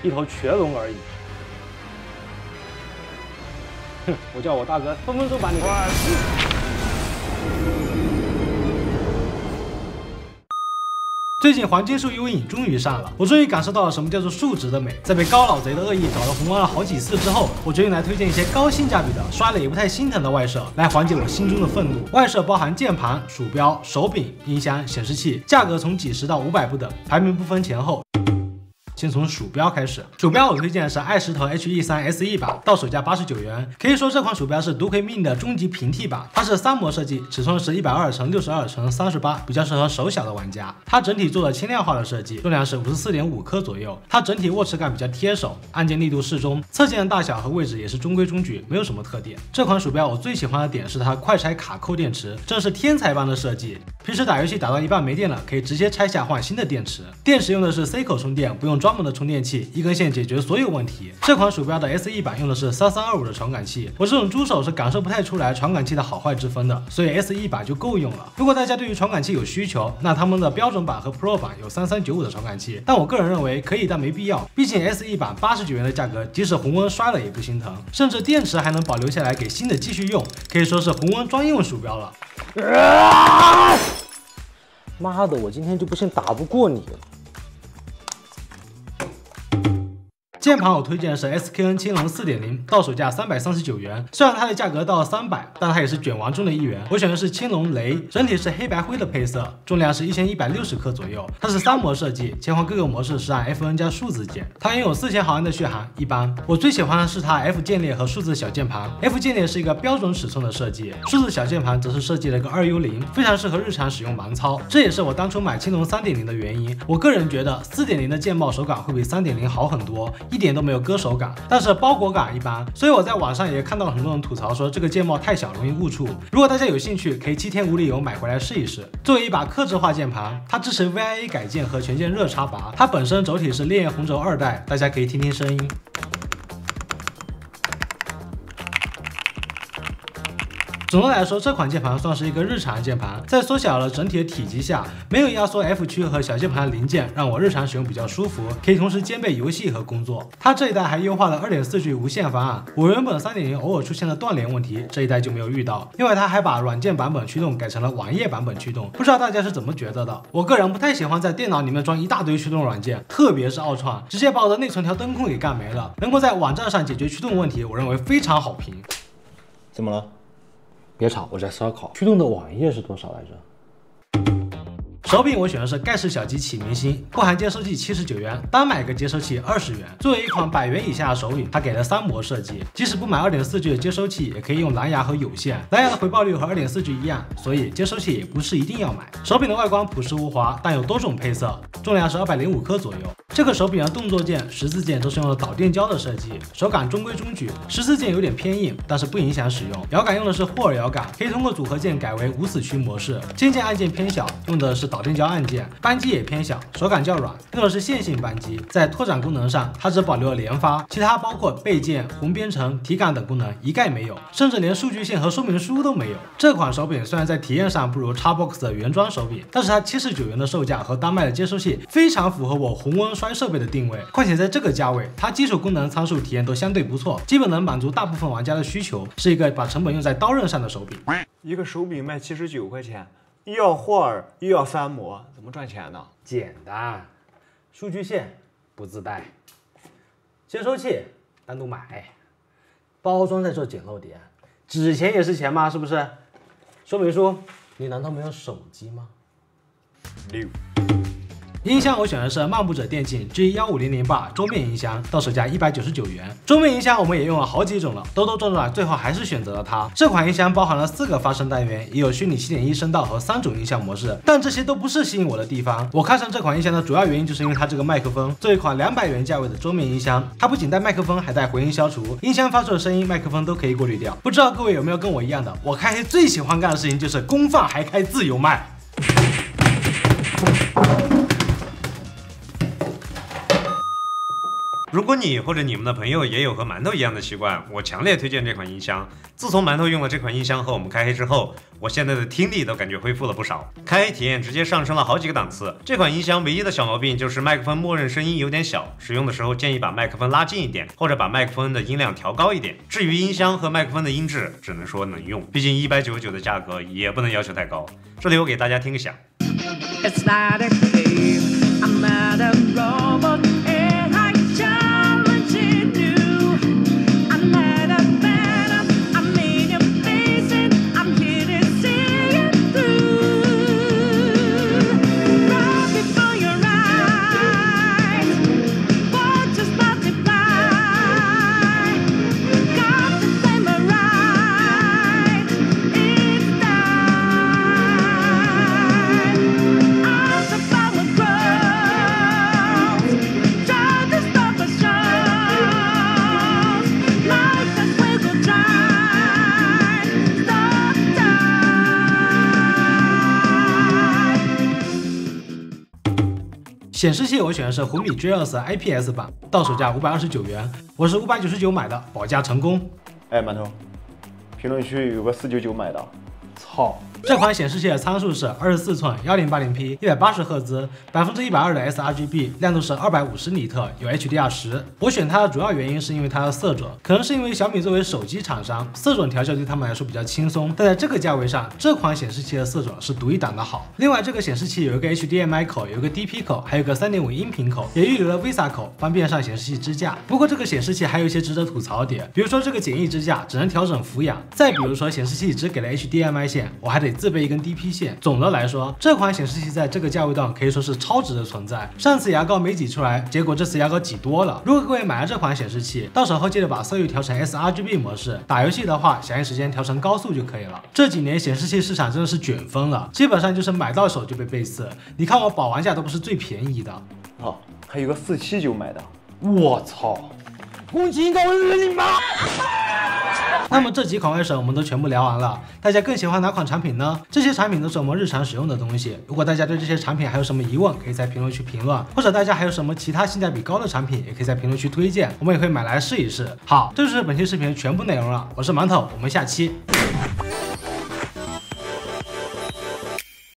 一头瘸龙而已。哼，我叫我大哥分分钟把你给。最近黄金树幽影终于上了，我终于感受到了什么叫做数值的美。在被高老贼的恶意搞得红光了好几次之后，我决定来推荐一些高性价比的、刷了也不太心疼的外设，来缓解我心中的愤怒。外设包含键盘、鼠标、手柄、音箱、显示器，价格从几十到500不等，排名不分前后。先从鼠标开始，鼠标我推荐的是爱石头 HE3 SE 版，到手价89元。可以说这款鼠标是独魁 mini 的终极平替版，它是3模设计，尺寸是120×62×38，比较适合手小的玩家。它整体做了轻量化的设计，重量是54.5克左右。它整体握持感比较贴手，按键力度适中，侧键的大小和位置也是中规中矩，没有什么特点。这款鼠标我最喜欢的点是它快拆卡扣电池，真是天才般的设计。平时打游戏打到一半没电了，可以直接拆下换新的电池。电池用的是 C 口充电，不用专门的充电器，一根线解决所有问题。这款鼠标的 SE 版用的是3325的传感器，我这种猪手是感受不太出来传感器的好坏之分的，所以 SE 版就够用了。如果大家对于传感器有需求，那他们的标准版和 Pro 版有3395的传感器，但我个人认为可以但没必要，毕竟 SE 版89元的价格，即使红温摔了也不心疼，甚至电池还能保留下来给新的继续用，可以说是红温专用鼠标了。妈的，我今天就不信打不过你了。键盘我推荐的是 SKN 青龙 4.0， 到手价339元。虽然它的价格到了300，但它也是卷王中的一员。我选的是青龙雷，整体是黑白灰的配色，重量是1160克左右。它是3模设计，切换各个模式是按 FN 加数字键。它拥有4000毫安的续航，一般。我最喜欢的是它 F 键列和数字小键盘。F 键列是一个标准尺寸的设计，数字小键盘则是设计了一个2U0，非常适合日常使用盲操。这也是我当初买青龙 3.0 的原因。我个人觉得 4.0 的键帽手感会比 3.0 好很多。一点都没有割手感，但是包裹感一般，所以我在网上也看到很多人吐槽说这个键帽太小，容易误触。如果大家有兴趣，可以7天无理由买回来试一试。作为一把客制化键盘，它支持 VIA 改键和全键热插拔，它本身轴体是烈焰红轴2代，大家可以听听声音。总的来说，这款键盘算是一个日常键盘，在缩小了整体的体积下，没有压缩 F 区和小键盘的零件，让我日常使用比较舒服，可以同时兼备游戏和工作。它这一代还优化了 2.4G 无线方案，我原本 3.0 偶尔出现了断连问题，这一代就没有遇到，因为它还把软件版本驱动改成了网页版本驱动，不知道大家是怎么觉得的？我个人不太喜欢在电脑里面装一大堆驱动软件，特别是奥创，直接把我的内存条灯控给干没了。能够在网站上解决驱动问题，我认为非常好评。怎么了？别吵，我在烧烤。驱动的网页是多少来着？手柄我选的是盖世小鸡启明星，不含接收器79元，单买个接收器20元。作为一款100元以下的手柄，它给了3模设计，即使不买 2.4G 的接收器，也可以用蓝牙和有线。蓝牙的回报率和 2.4G 一样，所以接收器也不是一定要买。手柄的外观朴实无华，但有多种配色，重量是205克左右。这个手柄的动作键、十字键都是用了导电胶的设计，手感中规中矩。十字键有点偏硬，但是不影响使用。摇杆用的是霍尔摇杆，可以通过组合键改为无死区模式。键键按键偏小，用的是导电胶按键。扳机也偏小，手感较软，用的是线性扳机。在拓展功能上，它只保留了连发，其他包括备键、红编程、体感等功能一概没有，甚至连数据线和说明书都没有。这款手柄虽然在体验上不如 Xbox 的原装手柄，但是它79元的售价和单卖的接收器非常符合我红温摔设备的定位。况且在这个价位，它基础功能参数体验都相对不错，基本能满足大部分玩家的需求，是一个把成本用在刀刃上的手柄。一个手柄卖79块钱。又要霍尔又要3模，怎么赚钱呢？简单，数据线不自带，接收器单独买，包装在这捡漏点，纸钱也是钱吗？是不是？说明书，你难道没有手机吗？6。音箱我选的是漫步者电竞 G15008桌面音箱，到手价199元。桌面音箱我们也用了好几种了，兜兜转转，最后还是选择了它。这款音箱包含了4个发声单元，也有虚拟7.1声道和3种音效模式，但这些都不是吸引我的地方。我看上这款音箱的主要原因就是因为它这个麦克风。这一款200元价位的桌面音箱，它不仅带麦克风，还带回音消除，音箱发出的声音麦克风都可以过滤掉。不知道各位有没有跟我一样的，我开黑最喜欢干的事情就是公放还开自由麦。如果你或者你们的朋友也有和馒头一样的习惯，我强烈推荐这款音箱。自从馒头用了这款音箱和我们开黑之后，我现在的听力都感觉恢复了不少，开黑体验直接上升了好几个档次。这款音箱唯一的小毛病就是麦克风默认声音有点小，使用的时候建议把麦克风拉近一点，或者把麦克风的音量调高一点。至于音箱和麦克风的音质，只能说能用，毕竟199的价格也不能要求太高。这里我给大家听个响。It's not a game, I'm not a robot, and I challenge you. I'm not a man, I'm in your face, and I'm here to see it through. Right before your eyes, what just multiply? Got to memorize, it's time.As the flower grows, try to stop us shows. Life as we go dry, stop time. 显示器我选的是红米 G20 IPS 版，到手价529元，我是599买的，保价成功。哎，馒头，评论区有个499买的，操！这款显示器的参数是24寸 1080p 180赫兹120%的 sRGB， 亮度是250尼特，有 HDR10。我选它的主要原因是因为它的色准，可能是因为小米作为手机厂商，色准调校对他们来说比较轻松，但在这个价位上，这款显示器的色准是独一档的好。另外，这个显示器有一个 HDMI 口，有一个 DP 口，还有个3.5音频口，也预留了 VISA 口，方便上显示器支架。不过这个显示器还有一些值得吐槽的点，比如说这个简易支架只能调整俯仰，再比如说显示器只给了 HDMI 线，我还得自备一根 DP 线。总的来说，这款显示器在这个价位段可以说是超值的存在。上次牙膏没挤出来，结果这次牙膏挤多了。如果各位买了这款显示器，到手后记得把色域调成 sRGB 模式，打游戏的话，响应时间调成高速就可以了。这几年显示器市场真的是卷疯了，基本上就是买到手就被背刺。你看我保玩价都不是最便宜的。哦，还有个479买的，我操！公斤高日你妈！那么这几款外设我们都全部聊完了，大家更喜欢哪款产品呢？这些产品都是我们日常使用的东西。如果大家对这些产品还有什么疑问，可以在评论区评论，或者大家还有什么其他性价比高的产品，也可以在评论区推荐，我们也会买来试一试。好，这就是本期视频的全部内容了，我是馒头，我们下期。